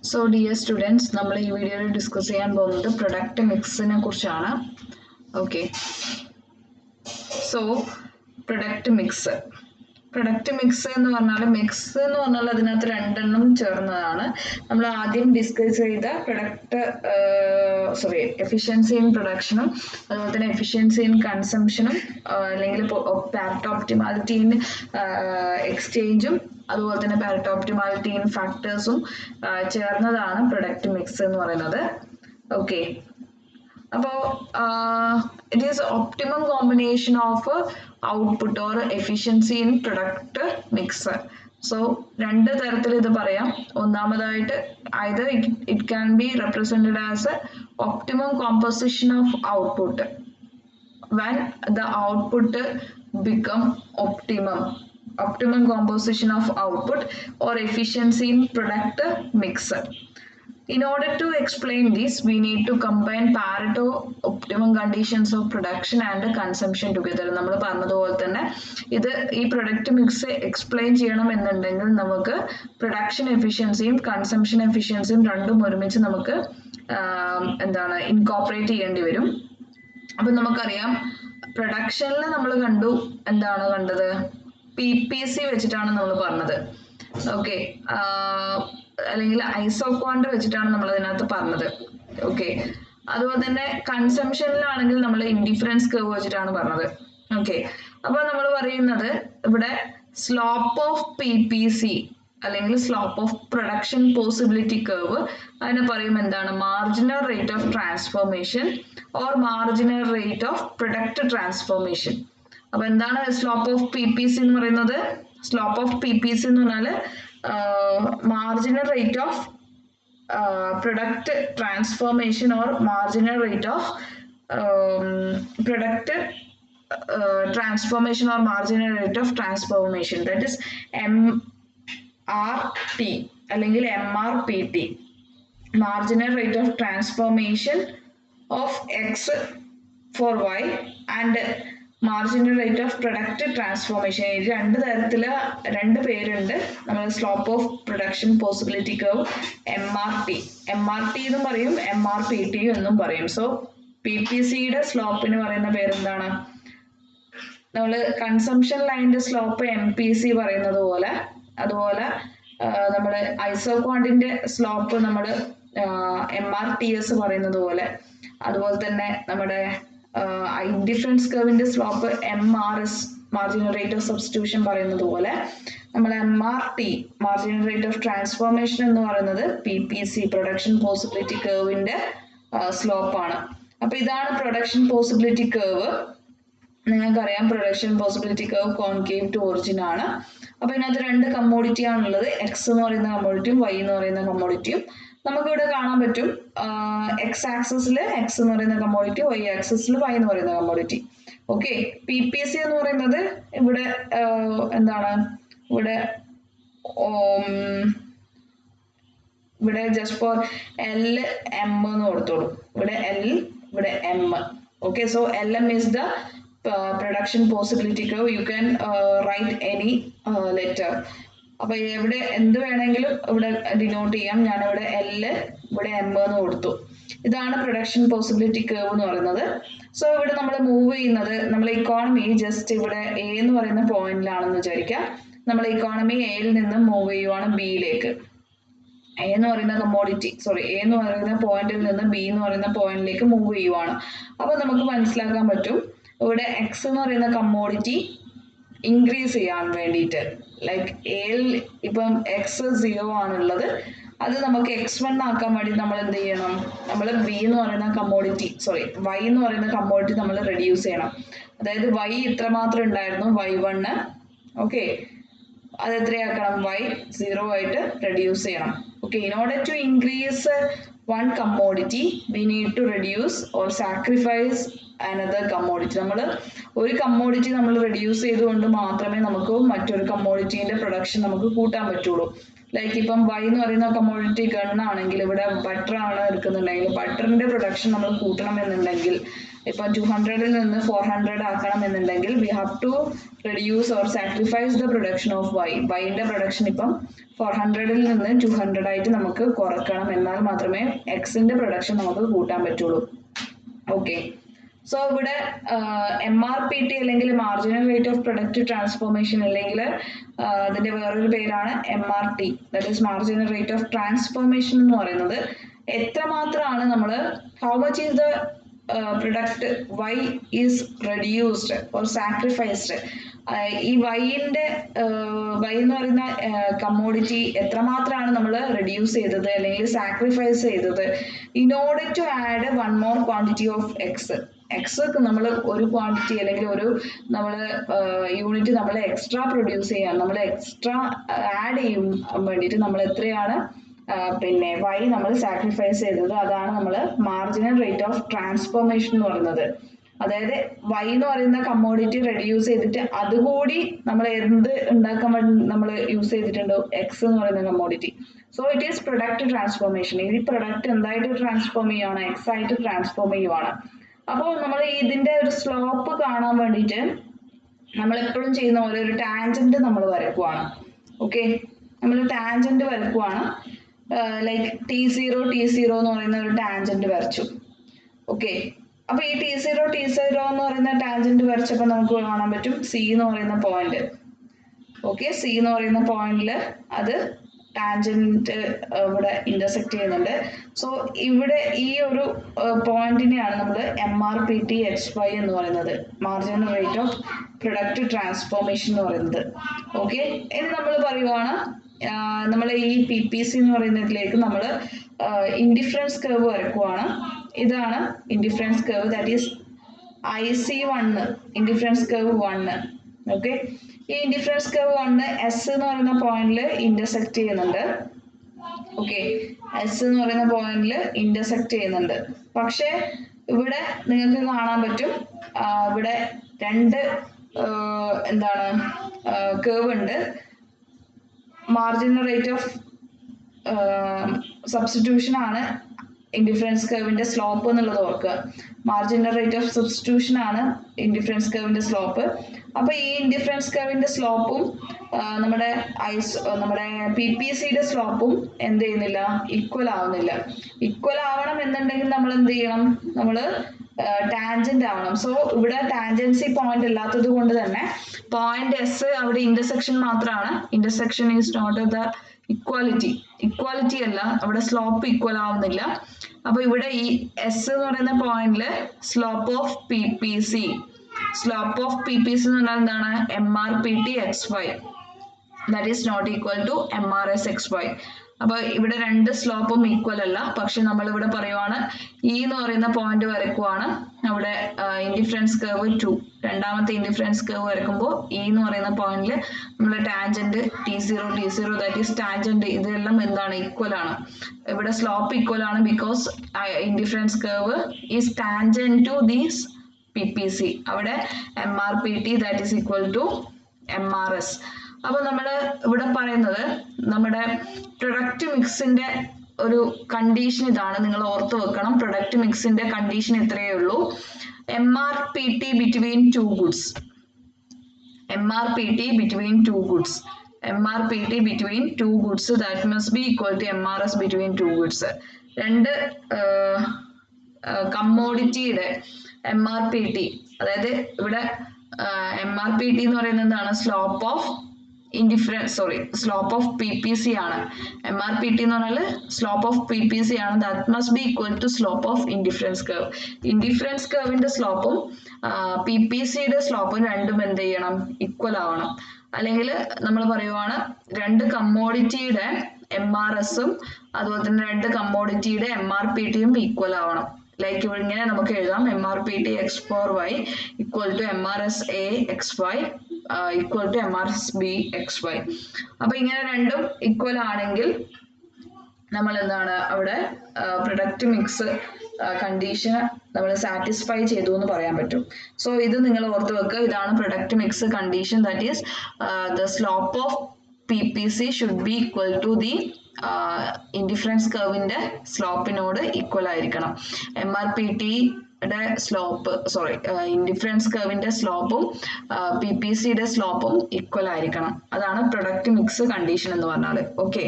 So dear students, നമ്മൾ ഈ വീഡിയോയിൽ ഡിസ്കസ് ചെയ്യാൻ പോകുന്നത് പ്രൊഡക്റ്റ് മിക്സിനെ കുറിച്ചാണ്. ഓക്കെ, സോ പ്രൊഡക്റ്റ് മിക്സ് എന്ന് പറഞ്ഞാൽ അതിനകത്ത് രണ്ടെണ്ണം ചേർന്നതാണ്. നമ്മൾ ആദ്യം ഡിസ്കസ് ചെയ്ത എഫിഷ്യൻസി ഇൻ പ്രൊഡക്ഷനും അതുപോലെ തന്നെ എഫിഷ്യൻസി ഇൻ കൺസംഷനും അല്ലെങ്കിൽ പാരറ്റ് ഓപ്റ്റിമാലിറ്റി ഇൻ എക്സ്ചേഞ്ചും അതുപോലെ തന്നെ പാരറ്റ് ഓപ്റ്റിമാലിറ്റി ഇൻ ഫാക്ടേഴ്സും ചേർന്നതാണ് പ്രൊഡക്റ്റ് മിക്സ് എന്ന് പറയുന്നത്. ഓക്കെ, അപ്പോൾ it is optimum combination of output or efficiency in product mix. So രണ്ട് തരത്തിൽ ഇത് പറയാം. ഒന്നാമതായിട്ട് either it can be represented as a optimum composition of output when the output become optimum composition of output or efficiency in product mix. In order to explain this, we need to combine Pareto optimum conditions of production and consumption together. നമ്മൾ പറഞ്ഞതുപോലെ തന്നെ ഈ product mix explain ചെയ്യണം എന്നുണ്ടെങ്കിൽ നമുക്ക് production എഫിഷ്യൻസിയും consumption എഫിഷ്യൻസിയും രണ്ടും ഒരുമിച്ച് നമുക്ക് ഇൻകോർപ്പറേറ്റ് ചെയ്യേണ്ടി വരും. അപ്പം നമുക്കറിയാം പ്രൊഡക്ഷനിൽ നമ്മൾ കണ്ടത് PPC വെച്ചിട്ടാണ് നമ്മൾ പറഞ്ഞത്. ഓക്കെ, അല്ലെങ്കിൽ ഐസോക്വാണ്ട് വെച്ചിട്ടാണ് നമ്മൾ അതിനകത്ത് പറഞ്ഞത്. ഓക്കെ, അതുപോലെ തന്നെ കൺസംഷനിലാണെങ്കിൽ നമ്മൾ ഇൻഡിഫറൻസ് കർവ് വെച്ചിട്ടാണ് പറഞ്ഞത്. ഓക്കെ, അപ്പോൾ നമ്മൾ പറയുന്നത് ഇവിടെ സ്ലോപ്പ് ഓഫ് PPC അല്ലെങ്കിൽ slope of production possibility curve, അതിനെ പറയും എന്താണ് marginal rate of transformation or marginal rate of product transformation. അപ്പൊ എന്താണ് സ്ലോപ്പ് ഓഫ് PPC എന്ന് പറയുന്നത്? സ്ലോപ്പ് ഓഫ് PPC എന്ന് പറഞ്ഞാൽ marginal rate of product transformation or marginal rate of product transformation or marginal rate of transformation, that is MRT അല്ലെങ്കിൽ MRPT, marginal rate of transformation of X for Y and marginal rate of product transformation. ഈ രണ്ട് പേരുണ്ട്. നമ്മൾ slope of production possibility curve MRT എന്നും പറയും, MRPT എന്നും പറയും. So PPCയുടെ സ്ലോപ്പിന് പറയുന്ന പേരെന്താണ്? നമ്മൾ കൺസംഷൻ ലൈനിന്റെ സ്ലോപ്പ് MPC പറയുന്നത് പോലെ, അതുപോലെ നമ്മൾ ഐസോക്വാണ്ടിന്റെ സ്ലോപ്പ് നമ്മൾ MRTS പറയുന്നത് പോലെ, അതുപോലെ തന്നെ നമ്മുടെ ഇൻഡിഫറൻസ് കർവിന്റെ slope MRS marginal rate of substitution പറയുന്നത് പോലെ, നമ്മൾ MRT marginal rate of transformation എന്ന് പറയുന്നത് PPC പ്രൊഡക്ഷൻ പോസിബിലിറ്റി കർവിന്റെ സ്ലോപ്പാണ്. അപ്പൊ ഇതാണ് പ്രൊഡക്ഷൻ പോസിബിലിറ്റി കർവ്. നിങ്ങൾക്കറിയാം production possibility curve concave to origin ആണ്. അപ്പൊ ഇതിനകത്ത് രണ്ട് കമ്മോഡിറ്റി ആണുള്ളത്, X എന്ന് പറയുന്ന കമ്മോഡിറ്റിയും Y എന്ന് പറയുന്ന കമ്മോഡിറ്റിയും. നമുക്കിവിടെ കാണാൻ പറ്റും X ആക്സിസിൽ X എന്ന് പറയുന്ന കമ്മോഡിറ്റി, Y ആക്സിസിൽ Y എന്ന് പറയുന്ന കമ്മോഡിറ്റി. ഓക്കെ, PPC എന്ന് പറയുന്നത് ഇവിടെ ഇവിടെ ജസ്റ്റ് ഫോർ LM എന്ന് കൊടുത്തോളൂ. ഇവിടെ L, ഇവിടെ M. Okay, so LM is the production possibility curve. You can write any letter. അപ്പൊ ഇവിടെ എന്ത് വേണമെങ്കിലും ഇവിടെ ഡിനോട്ട് ചെയ്യാം. ഞാനിവിടെ L, ഇവിടെ M എന്ന് കൊടുത്തു. ഇതാണ് പ്രൊഡക്ഷൻ പോസിബിലിറ്റി കർവ് എന്ന് പറയുന്നത്. സോ ഇവിടെ നമ്മൾ മൂവ് ചെയ്യുന്നത്, നമ്മൾ ഇക്കോണമി ജസ്റ്റ് ഇവിടെ A എന്ന് പറയുന്ന പോയിന്റിലാണെന്ന് വിചാരിക്കാം. നമ്മൾ ഇക്കോണമി Aയിൽ നിന്ന് മൂവ് ചെയ്യുവാണ് Bയിലേക്ക്. A എന്ന് പറയുന്ന പോയിന്റിൽ നിന്ന് B എന്ന് പറയുന്ന പോയിന്റിലേക്ക് മൂവ് ചെയ്യുവാണ്. അപ്പൊ നമുക്ക് മനസ്സിലാക്കാൻ പറ്റും ഇവിടെ X എന്ന് പറയുന്ന കമ്മോഡിറ്റി ഇൻക്രീസ് ചെയ്യാൻ വേണ്ടിയിട്ട്, ലൈക്ക് എയിൽ ഇപ്പം X0 ആണുള്ളത്, അത് നമുക്ക് X1 ആക്കാൻ വേണ്ടി നമ്മൾ എന്ത് ചെയ്യണം? നമ്മൾ Y എന്ന് പറയുന്ന കമ്മോഡിറ്റി നമ്മൾ റെഡ്യൂസ് ചെയ്യണം. അതായത് Y ഇത്രമാത്രം ഉണ്ടായിരുന്നു Y1. ഓക്കെ, അത് എത്രയാക്കണം? Y0 ആയിട്ട് റെഡ്യൂസ് ചെയ്യണം. Okay, in order to increase one commodity we need to reduce or sacrifice another commodity. നമ്മൾ ഒരു കമ്മോഡിറ്റി നമ്മൾ റെഡ്യൂസ് ചെയ്തുകൊണ്ട് മാത്രമേ നമുക്ക് മറ്റൊരു കമ്മോഡിറ്റീൻ്റെ പ്രൊഡക്ഷൻ നമുക്ക് കൂട്ടാൻ പറ്റുള്ളൂ. ലൈക്ക് ഇപ്പം Y എന്ന് പറയുന്ന കമ്മോഡിറ്റി ഗണ്ണാണെങ്കിൽ ഇവിടെ ബട്ടർ ആണ് എടുക്കുന്നുണ്ടെങ്കിൽ ബട്ടറിന്റെ പ്രൊഡക്ഷൻ നമ്മൾ കൂട്ടണമെന്നുണ്ടെങ്കിൽ ഇപ്പൊ 200-ൽ നിന്ന് 400 ആക്കണം എന്നുണ്ടെങ്കിൽ we have to reduce or sacrifice the production of y. ന്റെ പ്രൊഡക്ഷൻ ഇപ്പം 400-ൽ നിന്ന് 200 ആയിട്ട് നമുക്ക് കുറക്കണം, എന്നാൽ മാത്രമേ എക്സിന്റെ പ്രൊഡക്ഷൻ നമുക്ക് കൂട്ടാൻ പറ്റുള്ളൂ. ഓക്കെ, സോ ഇവിടെ MRPT അല്ലെങ്കിൽ marginal rate of product transformation അല്ലെങ്കിൽ അതിന്റെ വേറൊരു പേരാണ് MRT, that is marginal rate of transformation എന്ന് പറയുന്നത് എത്രമാത്രമാണ് നമ്മൾ how much is the product y is reduced or sacrificed. ഈ വൈൻ്റെ വൈ എന്ന് പറയുന്ന കമ്മോഡിറ്റി എത്രമാത്രമാണ് നമ്മൾ റെഡ്യൂസ് ചെയ്തത് അല്ലെങ്കിൽ സാക്രിഫൈസ് ചെയ്തത് in order to add one more quantity of X. X നമ്മൾ ഒരു ക്വാണ്ടിറ്റി അല്ലെങ്കിൽ ഒരു നമ്മൾ യൂണിറ്റ് നമ്മൾ എക്സ്ട്രാ പ്രൊഡ്യൂസ് ചെയ്യാൻ നമ്മൾ എക്സ്ട്രാ ആഡ് ചെയ്യും വേണ്ടിയിട്ട് നമ്മൾ എത്രയാണ് പിന്നെ വൈ നമ്മൾ സാക്രിഫൈസ് ചെയ്തത്, അതാണ് നമ്മൾ മാർജിനൽ റേറ്റ് ഓഫ് ട്രാൻസ്ഫോർമേഷൻ എന്ന് പറയുന്നത്. അതായത് വൈ എന്ന് പറയുന്ന കമ്മോഡിറ്റി റെഡ്യൂസ് ചെയ്തിട്ട് അതുകൂടി നമ്മൾ എന്ത് ഉണ്ടാക്കാൻ വേണ്ടി നമ്മൾ യൂസ് ചെയ്തിട്ടുണ്ട്, എക്സ് എന്ന് പറയുന്ന commodity. So it is product transformation. ഈ പ്രൊഡക്റ്റ് എന്തായിട്ട് ട്രാൻസ്ഫോം ചെയ്യുവാണ്, എക്സ് ആയിട്ട് ട്രാൻസ്ഫോം ചെയ്യുവാണ്. അപ്പോൾ നമ്മൾ ഇതിന്റെ ഒരു സ്ലോപ്പ് കാണാൻ വേണ്ടിയിട്ട് നമ്മൾ എപ്പോഴും ചെയ്യുന്ന പോലെ ഒരു ടാൻജന്റ് നമ്മൾ വരക്കുവാണ്. ഓക്കെ, നമ്മൾ ടാൻജന്റ് വരക്കുവാണ്. ലൈക്ക് T0 എന്ന് പറയുന്ന ഒരു ടാൻജന്റ് വരച്ചു. ഓക്കെ, അപ്പൊ ഈ T0 എന്ന് പറയുന്ന ടാൻജന്റ് വരച്ചപ്പോൾ നമുക്ക് കാണാൻ പറ്റും സി എന്ന് പറയുന്ന പോയിന്റ്. ഓക്കെ, സി എന്ന് പറയുന്ന പോയിന്റിൽ അത് ടാൻജന്റ് ഇവിടെ ഇന്റർസെക്ട് ചെയ്യുന്നുണ്ട്. സോ ഇവിടെ ഈ ഒരു പോയിന്റിനെയാണ് നമ്മൾ MRPT XY എന്ന് പറയുന്നത്, marginal rate of product transformation എന്ന് പറയുന്നത്. ഓക്കെ, ഇനി നമ്മൾ പറയുവാണ് നമ്മൾ ഈ PPC എന്ന് പറയുന്നതിലേക്ക് നമ്മൾ ഇൻഡിഫറൻസ് കർവ് വരക്കുവാണ്. ഇതാണ് indifference curve, that is IC1, indifference curve 1. Okay, ഈ ഇൻഡിഫറൻസ് കർവ് 1 എസ് എന്ന് പറയുന്ന പോയിന്റിൽ ഇന്റർസെക്ട് ചെയ്യുന്നുണ്ട്. ഓക്കെ, എസ് എന്ന് പറയുന്ന പോയിന്റിൽ ഇന്റർസെക്ട് ചെയ്യുന്നുണ്ട്. പക്ഷെ ഇവിടെ നിങ്ങൾക്ക് കാണാൻ പറ്റും ഇവിടെ രണ്ട് എന്താണ് കർവ് ഉണ്ട്. മാർജിനൽ റേറ്റ് ഓഫ് സബ്സ്റ്റിറ്റ്യൂഷൻ ആണ് ഇൻഡിഫറൻസ് കർവിന്റെ സ്ലോപ്പ് എന്നുള്ളത് ഓർക്കുക. മാർജിനൽ റേറ്റ് ഓഫ് സബ്സ്റ്റിറ്റ്യൂഷൻ ആണ് ഇൻഡിഫറൻസ് കർവിന്റെ സ്ലോപ്പ്. അപ്പൊ ഈ ഇൻഡിഫറൻസ് കർവിന്റെ സ്ലോപ്പും നമ്മുടെ PPCയുടെ സ്ലോപ്പും എന്ത് ചെയ്യുന്നില്ല, ഈക്വൽ ആവുന്നില്ല. ഈക്വൽ ആവണം എന്നുണ്ടെങ്കിൽ നമ്മൾ എന്ത് ചെയ്യണം, നമ്മൾ ടാൻജന്റ് ആവണം. സോ ഇവിടെ ടാൻജൻസി പോയിന്റ് ഇല്ലാത്തത് കൊണ്ട് തന്നെ പോയിന്റ് എസ് അവിടെ ഇന്റർസെക്ഷൻ മാത്രമാണ്. Intersection is not the equality അല്ല, അവിടെ സ്ലോപ്പ് ഈക്വൽ ആവുന്നില്ല. അപ്പൊ ഇവിടെ ഈ എസ് എന്ന് പറയുന്ന പോയിന്റില് സ്ലോപ്പ് ഓഫ് PPC എന്ന് പറഞ്ഞാൽ എന്താണ്, MRPT XY, that is not equal to MRS XY. അപ്പൊ ഇവിടെ രണ്ട് സ്ലോപ്പും ഈക്വൽ അല്ല. പക്ഷെ നമ്മൾ ഇവിടെ പറയുവാണ് ഇ എന്ന് പറയുന്ന പോയിന്റ് വരക്കുവാണ്. അവിടെ ഇൻഡിഫറൻസ് കർവ് 2, രണ്ടാമത്തെ ഇൻഡിഫറൻസ് കർവ് വരക്കുമ്പോൾ ഇ എന്ന് പറയുന്ന പോയിന്റിൽ നമ്മൾ tangent T0 that is tangent ഇതെല്ലാം എന്താണ്, ഈക്വൽ ആണ്. ഇവിടെ സ്ലോപ്പ് ഈക്വൽ ആണ് because indifference curve is tangent to these PPC. അവിടെ MRPT that is equal to MRS. അപ്പൊ നമ്മൾ ഇവിടെ പറയുന്നത് നമ്മുടെ പ്രൊഡക്റ്റ് മിക്സിന്റെ ഒരു കണ്ടീഷൻ ഇതാണ്, നിങ്ങൾ ഓർത്ത് വെക്കണം. പ്രൊഡക്റ്റ് മിക്സിന്റെ കണ്ടീഷൻ ഇത്രയേ ഉള്ളൂ. MRPT between two goods, MRPT between two goods that must be equal to MRS between two goods. രണ്ട് കമ്മോഡിറ്റിയുടെ MRPT, അതായത് ഇവിടെ MRPT എന്ന് പറയുന്നത് എന്താണ്, സ്ലോപ്പ് ഓഫ് PPC ആണ്. MRPT എന്ന് പറഞ്ഞാൽ സ്ലോപ്പ് ഓഫ് PPC ആണ്. That must be equal to slope of indifference curve. Indifference കർവിന്റെ സ്ലോപ്പും PPCയുടെ സ്ലോപ്പും രണ്ടും എന്ത് ചെയ്യണം, ഈക്വൽ ആവണം. അല്ലെങ്കിൽ നമ്മൾ പറയുവാണ് രണ്ട് കമ്മോഡിറ്റിയുടെ MRSഉം അതുപോലെ തന്നെ രണ്ട് കമ്മോഡിറ്റിയുടെ MRPTയും ഈക്വൽ ആവണം. ലൈക്ക് ഇവിടെ ഇങ്ങനെ നമുക്ക് എഴുതാം, MRPT X4Y equal to MRS A XY equal to MRS B XY. അപ്പൊ ഇങ്ങനെ രണ്ടും ഈക്വൽ ആണെങ്കിൽ നമ്മൾ എന്താണ്, അവിടെ പ്രൊഡക്റ്റ് മിക്സ് കണ്ടീഷൻ നമ്മൾ സാറ്റിസ്ഫൈ ചെയ്തു എന്ന് പറയാൻ പറ്റും. സോ ഇത് നിങ്ങൾ ഓർത്ത് വെക്കുക, ഇതാണ് product mix condition. That is the slope of PPC should be equal to the indifference കർവിന്റെ സ്ലോപ്പിനോട് ഈക്വൽ ആയിരിക്കണം. MRPT സ്ലോപ്പ് ഇൻഡിഫറൻസ് കർവിന്റെ സ്ലോപ്പും പി പി സിയുടെ സ്ലോപ്പും ഈക്വൽ ആയിരിക്കണം. അതാണ് പ്രൊഡക്റ്റ് മിക്സ് കണ്ടീഷൻ എന്ന് പറഞ്ഞാൽ. ഓക്കെ.